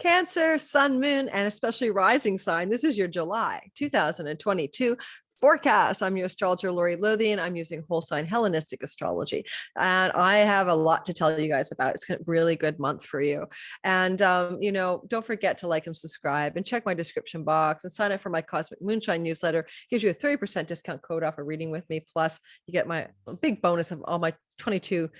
Cancer, sun, moon, and especially rising sign. This is your July 2022 forecast. I'm your astrologer, Lori Lothian. I'm using whole sign Hellenistic astrology. And I have a lot to tell you guys about. It's a really good month for you. And, don't forget to like and subscribe and check my description box and sign up for my Cosmic Moonshine newsletter. Gives you a 30% discount code off a reading with me. Plus, you get my big bonus of all my 2022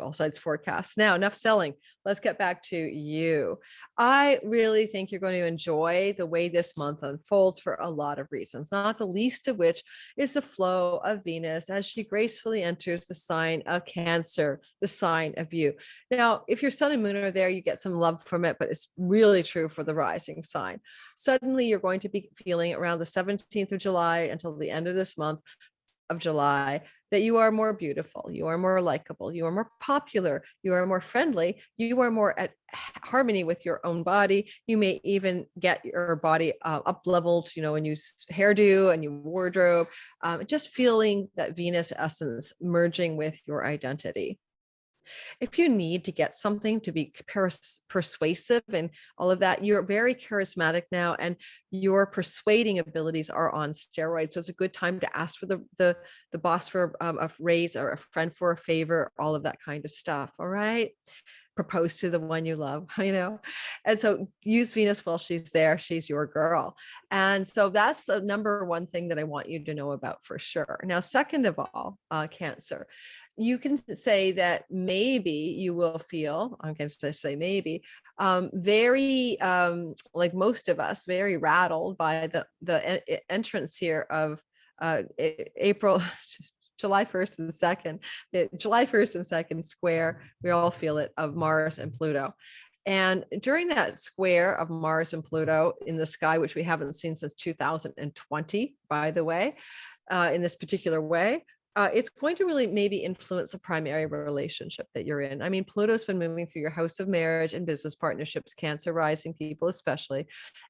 all sides forecasts. Now, enough selling. Let's get back to you. I really think you're going to enjoy the way this month unfolds for a lot of reasons, not the least of which is the flow of Venus as she gracefully enters the sign of Cancer, the sign of you. Now, if your sun and moon are there, you get some love from it, but it's really true for the rising sign. Suddenly, you're going to be feeling around the 17th of July until the end of this month of July that you are more beautiful, you are more likable, you are more popular, you are more friendly, you are more at harmony with your own body. You may even get your body up leveled, and you hairdo and your wardrobe, just feeling that Venus essence merging with your identity. If you need to get something to be persuasive and all of that, you're very charismatic now, and your persuading abilities are on steroids. So it's a good time to ask for the boss for a raise, or a friend for a favor, all of that kind of stuff. All right. Propose to the one you love, and so use Venus while she's there. She's your girl. And so that's the number one thing that I want you to know about for sure. Now, second of all, Cancer, you can say that maybe you will feel, I'm going to say maybe, very, like most of us, very rattled by the entrance here of April, July 1st and 2nd, the July 1st and 2nd square, we all feel it, of Mars and Pluto. And during that square of Mars and Pluto in the sky, which we haven't seen since 2020, by the way, in this particular way, it's going to really maybe influence a primary relationship that you're in. I mean, Pluto's been moving through your house of marriage and business partnerships, Cancer rising people especially,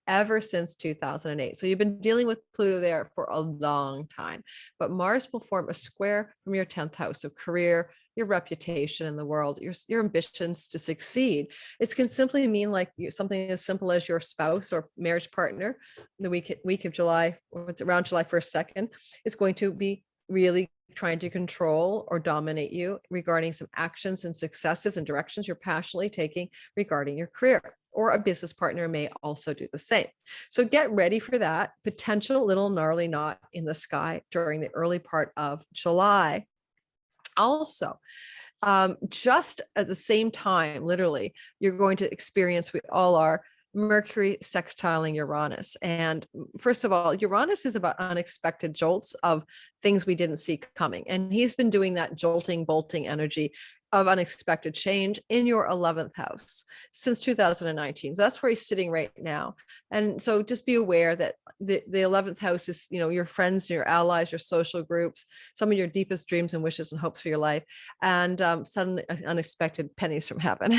ever since 2008. So you've been dealing with Pluto there for a long time. But Mars will form a square from your 10th house of career, your reputation in the world, your ambitions to succeed. It can simply mean like something as simple as your spouse or marriage partner, the week of July, or around July 1st, 2nd, is going to be really trying to control or dominate you regarding some actions and successes and directions you're passionately taking regarding your career. Or a business partner may also do the same. So get ready for that potential little gnarly knot in the sky during the early part of July. Also, just at the same time, literally, you're going to experience, we all are, Mercury sextiling Uranus. And first of all, Uranus is about unexpected jolts of things we didn't see coming. And he's been doing that jolting, bolting energy of unexpected change in your 11th house since 2019. So that's where he's sitting right now. And so just be aware that the 11th house is, your friends, your allies, your social groups, some of your deepest dreams and wishes and hopes for your life, and sudden unexpected pennies from heaven.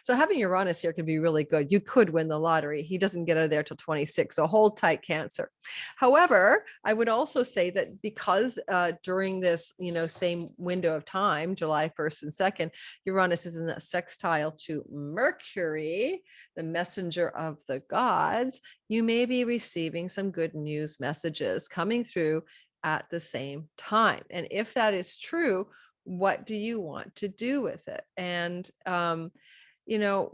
So having Uranus here can be really good. You could win the lottery. He doesn't get out of there till 26. So hold tight, Cancer. However, I would also say that because during this, same window of time, July 1st and 2nd, Uranus is in that sextile to Mercury, the messenger of the gods, you may be receiving some good news messages coming through at the same time. And if that is true, what do you want to do with it? And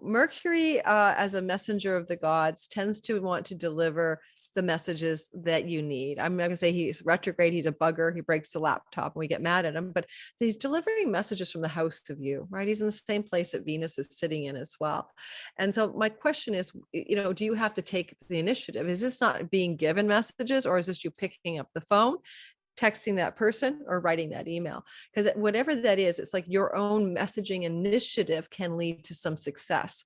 Mercury, as a messenger of the gods, tends to want to deliver the messages that you need. I'm not going to say he's retrograde. He's a bugger. He breaks the laptop and we get mad at him, but he's delivering messages from the house of you, right? He's in the same place that Venus is sitting in as well. And so my question is, do you have to take the initiative? Is this not being given messages, or is this you picking up the phone, texting that person, or writing that email? Because whatever that is, it's like your own messaging initiative can lead to some success.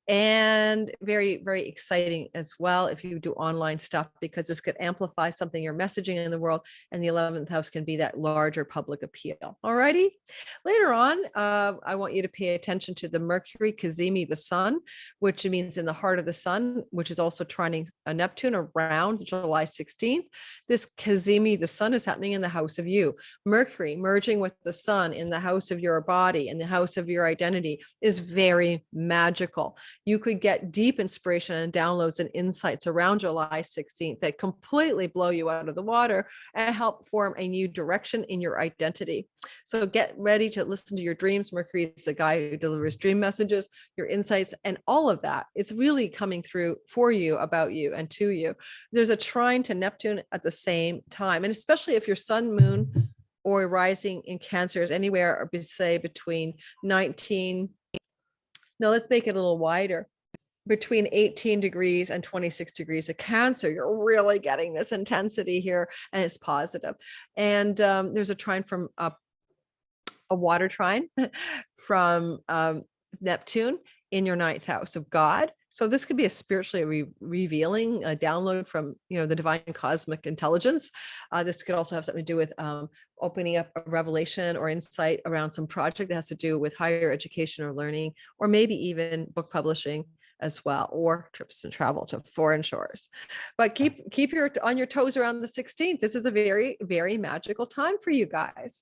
And very, very exciting as well if you do online stuff, because this could amplify something you're messaging in the world, and the 11th house can be that larger public appeal. All righty. Later on, I want you to pay attention to the Mercury Cazimi, the sun, which means in the heart of the sun, which is also trining a Neptune around July 16th. This Cazimi, the sun, is happening in the house of you. Mercury merging with the sun in the house of your body and the house of your identity is very magical. You could get deep inspiration and downloads and insights around July 16th that completely blow you out of the water and help form a new direction in your identity. So get ready to listen to your dreams. Mercury is the guy who delivers dream messages, your insights, and all of that. It's really coming through for you, about you, and to you. There's a trine to Neptune at the same time. And especially if your sun, moon, or rising in Cancer is anywhere, or say between 19, no, let's make it a little wider, between 18 degrees and 26 degrees of Cancer, you're really getting this intensity here, and it's positive. And there's a trine from a water trine from Neptune in your ninth house of God. So this could be a spiritually revealing, a download from, the divine cosmic intelligence. This could also have something to do with opening up a revelation or insight around some project that has to do with higher education or learning, or maybe even book publishing as well, or trips and travel to foreign shores. But keep on your toes around the 16th. This is a very, very magical time for you guys.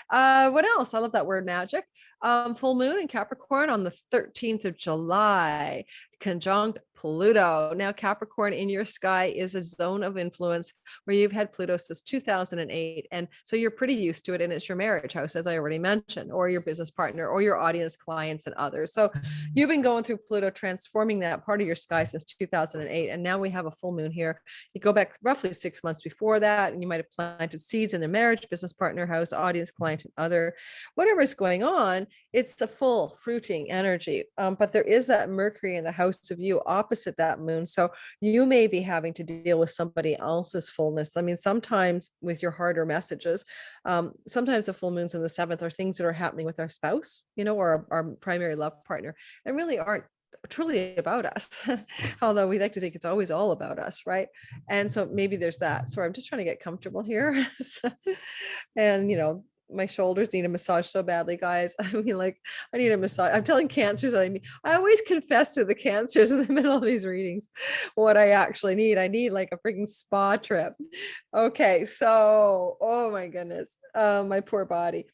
What else? I love that word, magic. Full moon in Capricorn on the 13th of July, conjunct Pluto. Now, Capricorn in your sky is a zone of influence where you've had Pluto since 2008. And so you're pretty used to it. And it's your marriage house, as I already mentioned, or your business partner, or your audience, clients, and others. So you've been going through Pluto, transforming that part of your sky since 2008. And now we have a full moon here. You go back roughly 6 months before that, and you might have planted seeds in the marriage, business partner house, audience, client, and other. Whatever is going on, it's a full fruiting energy. But there is that Mercury in the house of you opposite that moon. So you may be having to deal with somebody else's fullness. I mean, sometimes with your harder messages, sometimes the full moons in the 7th are things that are happening with our spouse, or our primary love partner, and really aren't truly about us. Although we like to think it's always all about us, right? And so maybe there's that. So I'm just trying to get comfortable here. And my shoulders need a massage so badly, guys. I mean, like, I need a massage. I'm telling cancers that I always confess to the cancers in the middle of these readings what I actually need. I need like a freaking spa trip. Okay, so, oh my goodness, my poor body.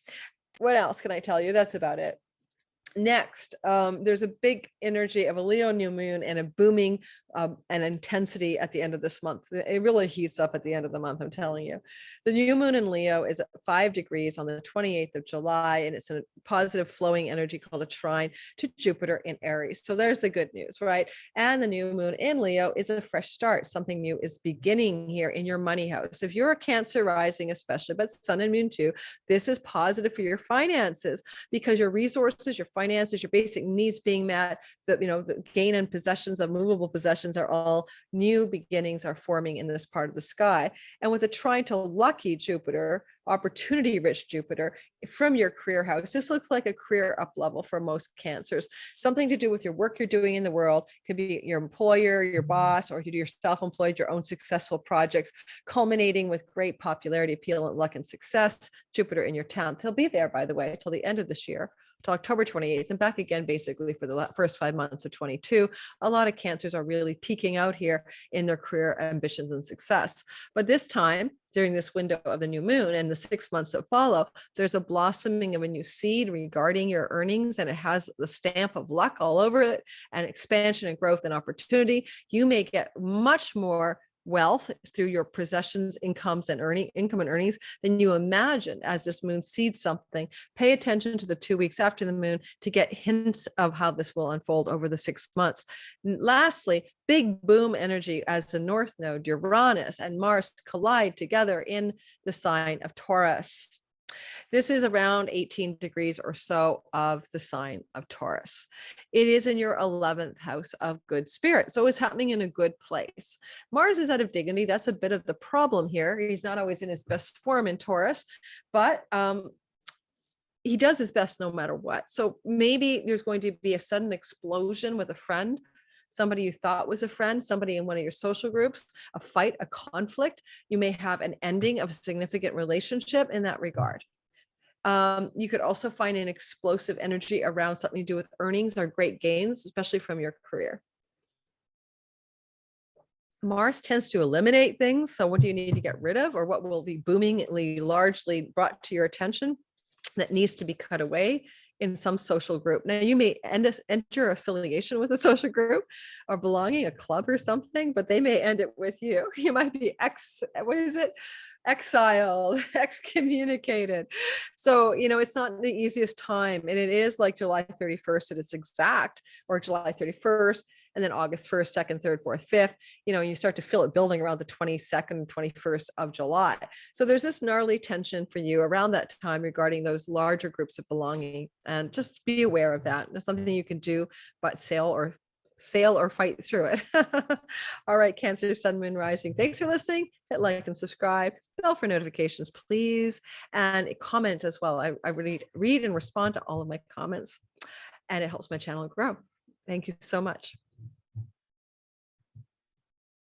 What else can I tell you? That's about it. Next, there's a big energy of a Leo new moon and a booming and intensity at the end of this month. It really heats up at the end of the month, I'm telling you. The new moon in Leo is at 5 degrees on the 28th of July, and it's a positive flowing energy called a trine to Jupiter in Aries. So there's the good news, right? And the new moon in Leo is a fresh start. Something new is beginning here in your money house. If you're a Cancer rising, especially, but sun and moon too, this is positive for your finances, because your resources, your finances, your basic needs being met, the gain and possessions of movable possessions are all new beginnings are forming in this part of the sky. And with a trine to lucky Jupiter, opportunity rich Jupiter from your career house, this looks like a career up level for most Cancers. Something to do with your work you're doing in the world. Could be your employer, your boss, or you're self-employed, your own successful projects, culminating with great popularity, appeal, and luck and success. Jupiter in your 10th. He'll be there, by the way, till the end of this year, to October 28th, and back again basically for the first 5 months of 22. A lot of Cancers are really peaking out here in their career ambitions and success. But this time, during this window of the new moon and the 6 months that follow, there's a blossoming of a new seed regarding your earnings, and it has the stamp of luck all over it, and expansion and growth and opportunity. You may get much more wealth through your possessions, income and earnings than you imagine as this moon seeds something. Pay attention to the 2 weeks after the moon to get hints of how this will unfold over the 6 months. Lastly, big boom energy as the North Node, Uranus and Mars collide together in the sign of Taurus. This is around 18 degrees or so of the sign of Taurus. It is in your 11th house of good spirit. So it's happening in a good place. Mars is out of dignity. That's a bit of the problem here. He's not always in his best form in Taurus, but he does his best no matter what. So maybe there's going to be a sudden explosion with a friend, somebody you thought was a friend, somebody in one of your social groups, a fight, a conflict. You may have an ending of a significant relationship in that regard. You could also find an explosive energy around something to do with earnings or great gains, especially from your career. Mars tends to eliminate things. So what do you need to get rid of, or what will be boomingly largely brought to your attention that needs to be cut away in some social group? Now, you may enter affiliation with a social group or belonging a club or something, but they may end it with you. You might be exiled, excommunicated. So, it's not the easiest time. And it is like July 31st at its exact, or July 31st, and then August 1st, 2nd, 3rd, 4th, 5th, you start to feel it building around the 22nd, 21st of July. So there's this gnarly tension for you around that time regarding those larger groups of belonging. And just be aware of that. It's something you can do, but sail or fight through it. All right, Cancer, Sun, Moon, Rising. Thanks for listening. Hit like and subscribe. Bell for notifications, please. And comment as well. I read and respond to all of my comments, and it helps my channel grow. Thank you so much.